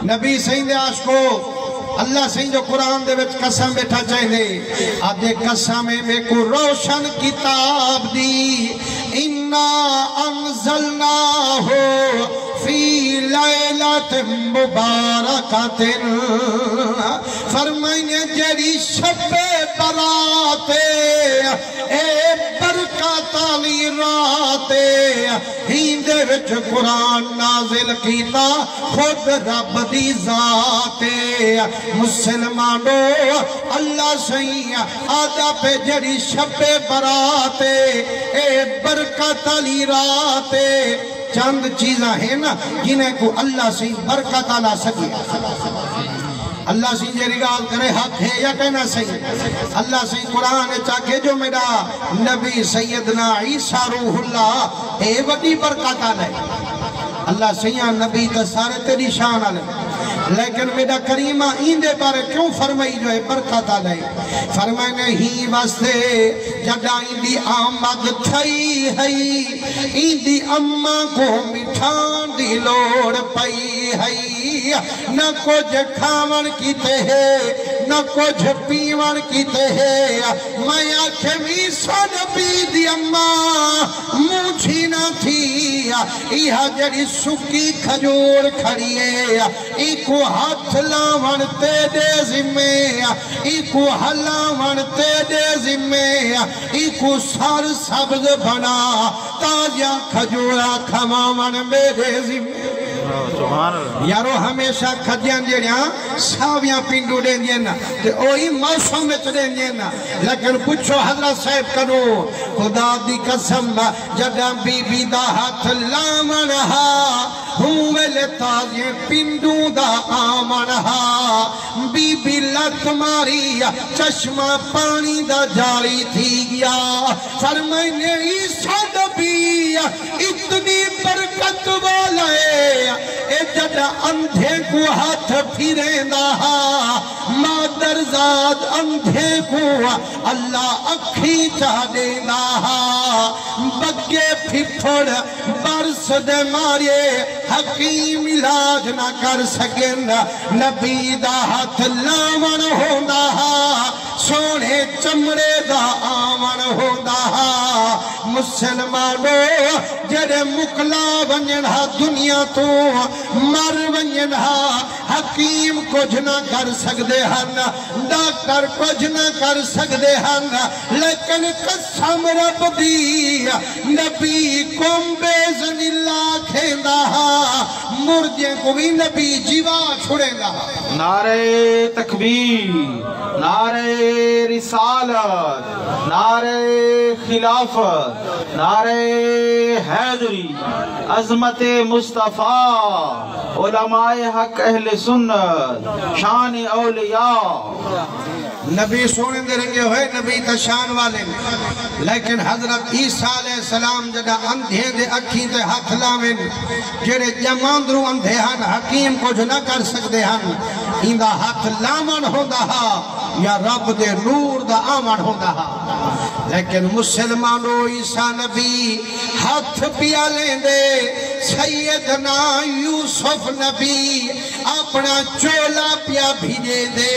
नबी सही दे आशको अल्लाह सही जो कुरान दे विच कसम बैठा चाहते आदे कसम में को रोशन किताब दी इन्ना अंज़लनाहु फी लैलतिन मुबारकतिन फरमाइए जड़ी शबे बरात ए बरकत वाली रात हिंदे विच कुरान नाजिल कीता खुद रब दी जात मुसलमानो अल्लाह सही आदा पे जड़ी शबे बरात ए बरकत वाली रात चंद चीज़ा है ना जिन्हें को अल्लाह से बरकत ला सके अल्लाह से जेरी गाल करे हक है या कहना सही अल्लाह से कुरान चाके जो मेरा नबी सैयदना ईसा रूहुल्लाह ए बड़ी बरकत है अल्लाह सैया नबी तो सारे तेरी शान वाले लेकिन मेरा करीमा इंदे बारे क्यों फरमाई जो है बरकत आले फरमाए नहीं वास्ते जदा इंदी आमद थई है इंदी अम्मा को मिठान दी लोड़ पई है न कुछ खावन कीते है न कुछ पीवन कीते है मैं आखे भी सन पी दी अम्मा मुझी ना थी यह जड़ी सुकी खजूर खड़ी है इको हाथ लावन तेरे जिम्मे इको हलावन तेरे जिम्मे इको सर सब्ज बना ताजा खजूरा खवावन मेरे जिम्मे यारो हमेशा खजियां जेड़ियां सावियां पिंडू देंदियां ना ते ओही मौसम विच देंदियां ना लेकिन पूछो हजरत साहब करो खुदा दी कसम जदा बीबी दा हाथ लावन हा हुवेले ताजे पिंडू दा आमन हा बीबी लत मारी चश्मा पानी दा जारी थी गया फरमाइने ईसा नबी इतनी बरकत वाला है ए जदा अंधे को हाथ फिरेंदा हा मादरजाद अंधे को अल्लाह अखी चा देंदा हा बग्गे फिफड़ बरस दे मारे हकीम इलाज ना कर सके नबी दा हाथ लावन होंदा हा सोने चमड़े दा आवन होंदा हा मुसलमानो जड़े मुकला वंजन हा दुनिया तो मर वंजन हा हकीम कुछ ना कर सकते हैं डॉक्टर कुछ ना कर सकते हैं लेकिन कसम रब दी नबी कुंबे जनिला खेंदा हा मुर्दे को भी नबी जीवा छुड़ेगा नारे तकबीर नारे रिसालत नारे खिलाफत नारे हैदरी अजमत मुस्तफा उलमाए हक अहले सुन्नत शान औलिया नबी सोने दे रंगे हुए नबी तो शान वाले लेकिन हजरत ईसा अलैहि सलाम जदा अंधे दे अखी ते हाथ लावेन जेड़े जमांदरू अंधे हन हकीम कुछ ना कर सकते हैं इंदा हाथ लावन होंदा हा या रब दे नूर दा आवन होंदा हा लेकिन मुसलमानों ईसा नबी हाथ पिया लेंदे सैयदना यूसुफ नबी अपना चोला पिया भिजे दे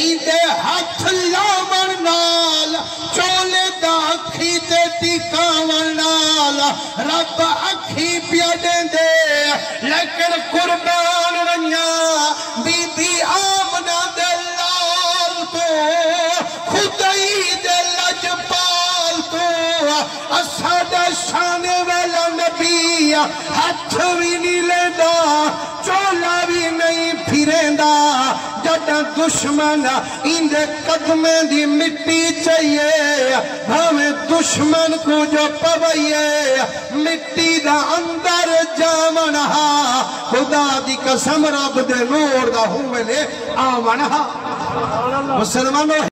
इंदे हाथ लावन नाल चोले दा अखी ते टिकावन नाल रब अखी पिया देंदे लेकिन कुर्बान रंजा बीबी आमना दे लाल तो खुदाई दे लजपाल तो असादा शाने वाला नबी हाथ भी नहीं लेंदा चोला भी नहीं फिरेंदा जदा दुश्मन इंदे कदमे दी मिट्टी चाहिए हमें दुश्मन को जो पवैये मिट्टी दा अंदर जावन हा खुदा दी कसम रब दे नूर दा हुवे आवन हा मुसलमानों।